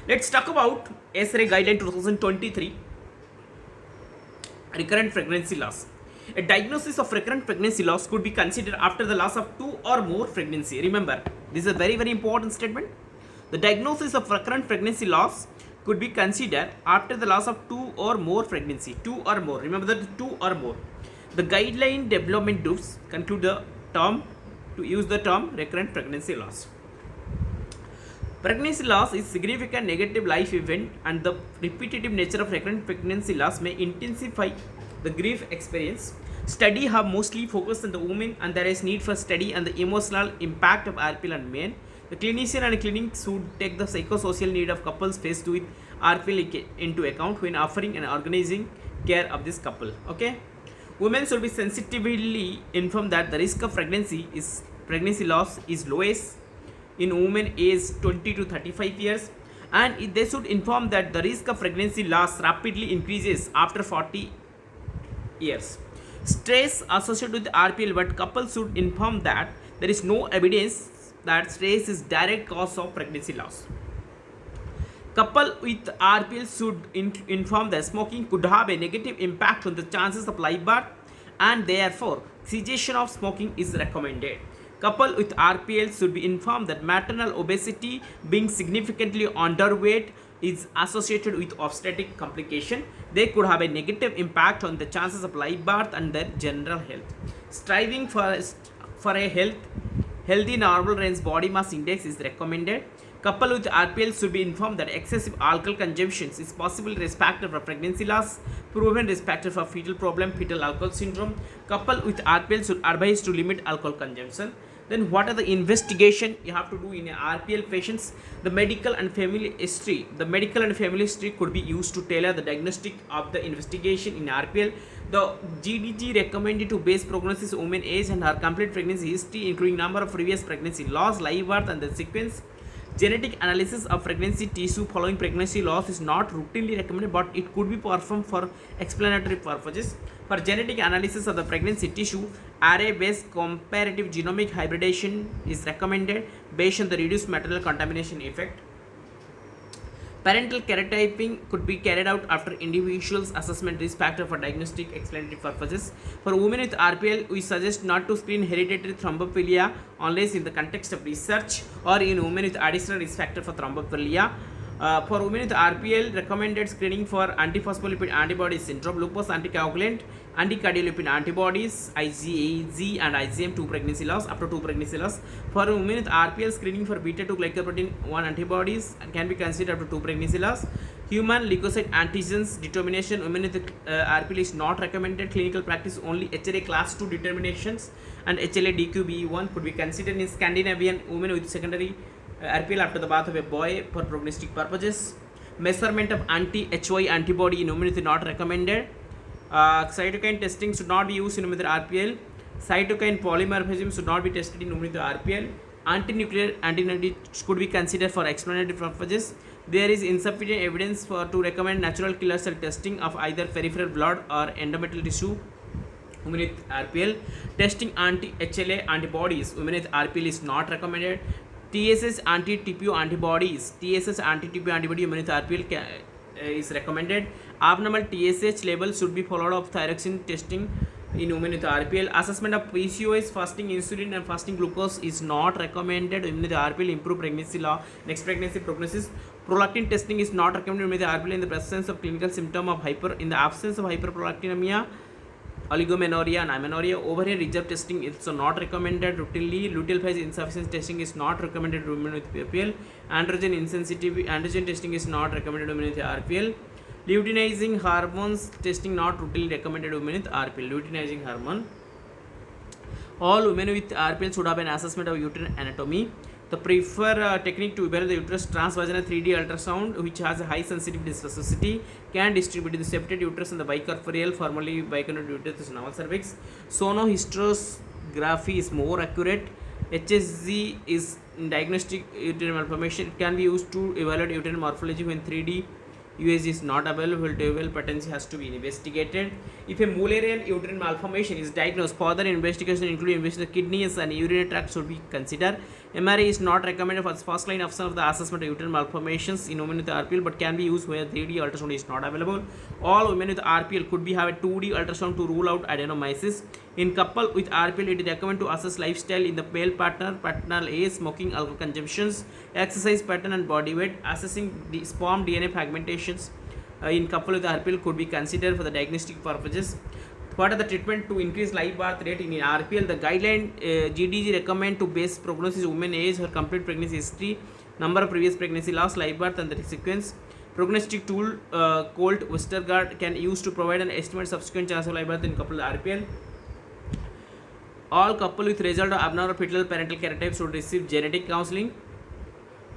Let's talk about Eshree Guideline 2023, recurrent pregnancy loss. A diagnosis of recurrent pregnancy loss could be considered after the loss of two or more pregnancy. Remember, this is a very important statement. The diagnosis of recurrent pregnancy loss could be considered after the loss of two or more pregnancy. Two or more. Remember that two or more. The guideline development groups conclude the term to use the term recurrent pregnancy loss. Pregnancy loss is significant negative life event, and the repetitive nature of recurrent pregnancy loss may intensify the grief experience. Studies have mostly focused on the women, and there is need for study on the emotional impact of RPL on men. The clinician and clinic should take the psychosocial need of couples faced with RPL into account when offering and organizing care of this couple. Okay, women should be sensitively informed that the risk of pregnancy loss is lowest in women aged 20 to 35 years, and they should inform that the risk of pregnancy loss rapidly increases after 40 years. Stress associated with RPL, but couples should inform that there is no evidence that stress is direct cause of pregnancy loss. Couple with RPL should inform that smoking could have a negative impact on the chances of live birth, and therefore cessation of smoking is recommended. Couple with RPL should be informed that maternal obesity, being significantly underweight, is associated with obstetric complication. They could have a negative impact on the chances of live birth and their general health. Striving for a healthy normal range body mass index is recommended. Couple with RPL should be informed that excessive alcohol consumption is possible risk factor for pregnancy loss, proven risk factor for fetal problem, fetal alcohol syndrome. Couple with RPL should advise to limit alcohol consumption. Then what are the investigation you have to do in a RPL patients? The medical and family history. The medical and family history could be used to tailor the diagnostic of the investigation in RPL. The GDG recommended to base prognosis women age and her complete pregnancy history, including number of previous pregnancy loss, live birth, and the sequence. Genetic analysis of pregnancy tissue following pregnancy loss is not routinely recommended, but it could be performed for explanatory purposes. For genetic analysis of the pregnancy tissue, array-based comparative genomic hybridization is recommended based on the reduced material contamination effect. Parental karyotyping could be carried out after individual's assessment risk factor for diagnostic explanatory purposes. For women with RPL, we suggest not to screen hereditary thrombophilia unless in the context of research or in women with additional risk factor for thrombophilia. For women with RPL, recommended screening for antiphospholipid antibody syndrome, lupus anticoagulant, anticardiolipin antibodies, IgAZ and IgM 2 pregnancy loss up to 2 pregnancy loss. For women with RPL, screening for beta 2 glycoprotein 1 antibodies can be considered up to 2 pregnancy loss. Human leukocyte antigens determination, women with RPL is not recommended. Clinical practice only HLA class 2 determinations and HLA DQBE1 could be considered in Scandinavian women with secondary RPL after the birth of a boy for prognostic purposes. Measurement of anti-HY antibody in women is not recommended. Cytokine testing should not be used in women with RPL. Cytokine polymorphism should not be tested in women with RPL. Anti-nuclear antibody could be considered for explanatory purposes. There is insufficient evidence to recommend natural killer cell testing of either peripheral blood or endometrial tissue. Women with RPL testing anti-HLA antibodies. Women with RPL is not recommended. TSS anti-TPO antibodies. TSS anti-TPO antibody women with RPL is recommended. Abnormal TSH level should be followed up thyroxine testing in women with RPL. Assessment of PCOS, fasting insulin and fasting glucose is not recommended. Women with RPL improve pregnancy law, next pregnancy prognosis. Prolactin testing is not recommended with RPL in the presence of clinical symptom of in the absence of hyperprolactinemia, oligomenorrhea and amenorrhea. Ovarian reserve testing is also not recommended routinely. Luteal phase insufficiency testing is not recommended to women with RPL. Androgen testing is not recommended to women with RPL. Luteinizing hormones testing not routinely recommended to women with RPL. Luteinizing hormone. All women with RPL should have an assessment of uterine anatomy. The preferred technique to evaluate the uterus, transvaginal 3D ultrasound, which has a high sensitivity specificity, can distribute the septate uterus and the bicorporeal, formerly biconate uterus and normal cervix. Sonography is more accurate. HSG is in diagnostic uterine malformation. It can be used to evaluate uterine morphology when 3D USG is not available. Dual patency has to be investigated. If a Mullerian uterine malformation is diagnosed, further investigation including investigation of kidneys and urinary tract should be considered. MRI is not recommended for the first line of some of the assessment of uterine malformations in women with RPL, but can be used where 3D ultrasound is not available. All women with RPL could be have a 2D ultrasound to rule out adenomyosis. In couple with RPL, it is recommended to assess lifestyle in the male partner age, smoking, alcohol consumptions, exercise pattern, and body weight. Assessing the sperm DNA fragmentations in couple with RPL could be considered for the diagnostic purposes. What are the treatment to increase live birth rate in RPL? The guideline GDG recommend to base prognosis women age, her complete pregnancy history, number of previous pregnancy loss, live birth, and the sequence. Prognostic tool called Westergaard can use to provide an estimate subsequent chance of live birth in couple with RPL. All couple with result of abnormal fetal parental karyotype should receive genetic counseling.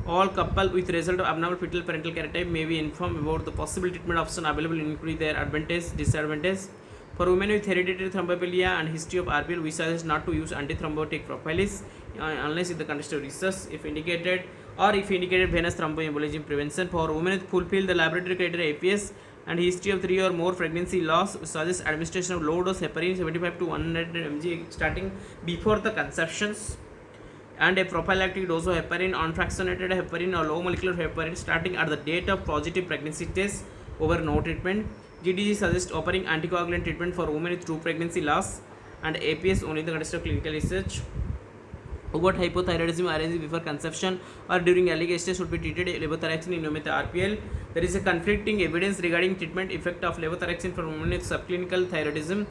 All couple with result of abnormal fetal parental karyotype may be informed about the possible treatment option available, including their advantage, disadvantage. For women with hereditary thrombophobia and history of RPL, we suggest not to use antithrombotic prophylaxis unless in the context of research, if indicated venous thromboembolism prevention. For women who fulfill the laboratory criteria APS and history of 3 or more pregnancy loss, we suggest administration of low dose heparin 75 to 100 mg starting before the conceptions, and a prophylactic dose of heparin, unfractionated heparin or low molecular heparin starting at the date of positive pregnancy test over no treatment. GDG suggests offering anticoagulant treatment for women with true pregnancy loss and APS only in the context of clinical research. Overt hypothyroidism arises before conception or during early gestation should be treated levothyroxine in women with RPL. There is a conflicting evidence regarding treatment effect of levothyroxine for women with subclinical thyroidism.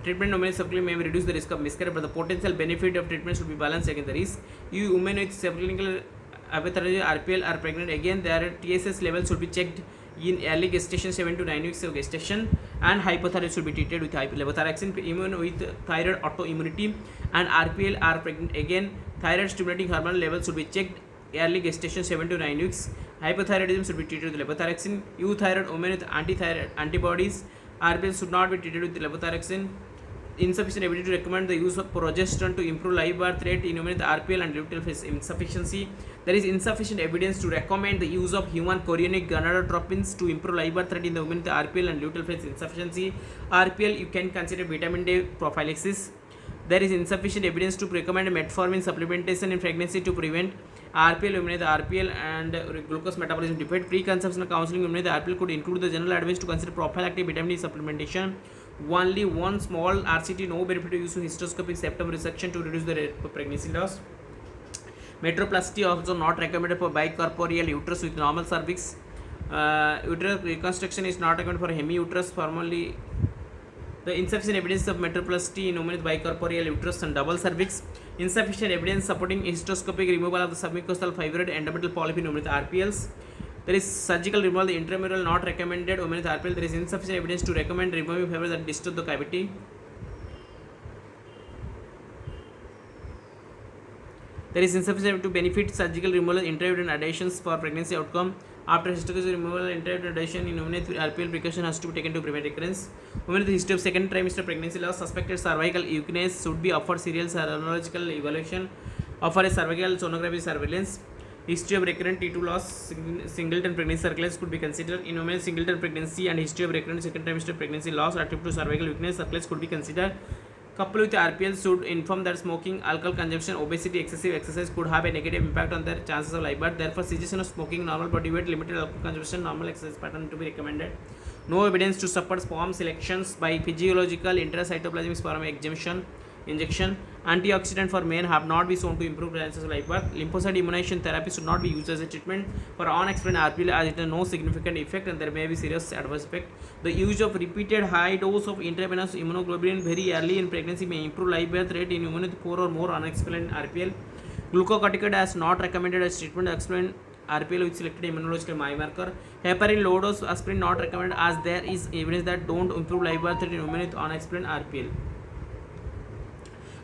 Treatment women with subclinical may reduce the risk of miscarriage, but the potential benefit of treatment should be balanced against the risk. You women with subclinical hypothyroidism RPL are pregnant again, their TSS level should be checked in early gestation 7 to 9 weeks of gestation, and hypothyroid should be treated with levothyroxine. Women with thyroid autoimmunity and RPL are pregnant again, thyroid stimulating hormone levels should be checked early gestation 7 to 9 weeks. Hypothyroidism should be treated with levothyroxine. Euthyroid women with antithyroid antibodies RPL should not be treated with levothyroxine. Insufficient ability to recommend the use of progesterone to improve live birth rate in women with RPL and luteal phase insufficiency. There is insufficient evidence to recommend the use of human chorionic gonadotropins to improve live birth rate in the women with RPL and luteal phase insufficiency. RPL, you can consider vitamin D prophylaxis. There is insufficient evidence to recommend metformin supplementation in pregnancy to prevent RPL, women with RPL and glucose metabolism defect. Pre-conceptional counseling women with RPL could include the general advice to consider prophylactic vitamin D supplementation. Only one small RCT, no benefit to use hysteroscopic septum resection to reduce the rate of pregnancy loss. Metroplasty also not recommended for bicorporeal uterus with normal cervix. Uterus reconstruction is not recommended for hemiuterus. Formally, the insufficient evidence of metroplasty in women with bicorporeal uterus and double cervix. Insufficient evidence supporting hysteroscopic removal of the submucosal fibroid endometrial polyp in women with RPLs. There is surgical removal, the intramural not recommended. Women with RPL, there is insufficient evidence to recommend removing fibroids that disturb the cavity. There is insufficient to benefit surgical removal intrauterine adhesions for pregnancy outcome. After hysteroscopic removal, intrauterine adhesion in women with RPL precaution has to be taken to prevent recurrence. Women with the history of second trimester pregnancy loss, suspected cervical weakness should be offered serial serological evaluation, offer a cervical sonography surveillance. History of recurrent T2 loss, singleton pregnancy circulates could be considered. In women singleton pregnancy and history of recurrent second trimester pregnancy loss attributed to cervical weakness, circulates could be considered. Couple with RPL should inform that smoking, alcohol consumption, obesity, excessive exercise could have a negative impact on their chances of live birth. Therefore, cessation of smoking, normal body weight, limited alcohol consumption, normal exercise pattern to be recommended. No evidence to support sperm selections by physiological intracytoplasmic sperm exemption. Injection. Antioxidant for men have not been shown to improve chances of live birth. Lymphocyte immunization therapy should not be used as a treatment for unexplained RPL as it has no significant effect and there may be serious adverse effect. The use of repeated high dose of intravenous immunoglobulin very early in pregnancy may improve live birth rate in women with 4 or more unexplained RPL. Glucocorticoid is not recommended as treatment to explain RPL with selected immunological biomarker. Heparin low dose aspirin not recommended as there is evidence that don't improve live birth rate in women with unexplained RPL.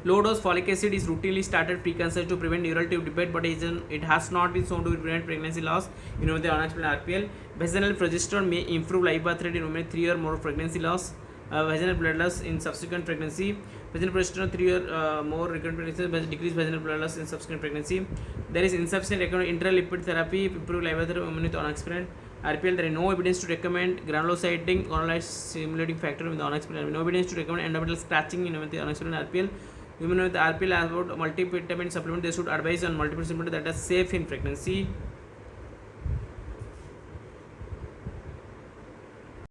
Low dose folic acid is routinely started pre-conception to prevent neural tube defect, but it has not been shown to prevent pregnancy loss in women with unexplained RPL. Vaginal progesterone may improve live birth rate in women with 3 or more pregnancy loss. Vaginal blood loss in subsequent pregnancy. Vaginal progesterone 3 or more recurrent pregnancy decrease vaginal blood loss in subsequent pregnancy. There is insufficient intralipid therapy improve live birth rate in women with unexplained. RPL, there is no evidence to recommend granulocyting or stimulating factor with the unexplained. No evidence to recommend endometrial scratching in with the unexplained RPL. Women with RPL have about multivitamin supplement, they should advise on multiple supplement that are safe in pregnancy.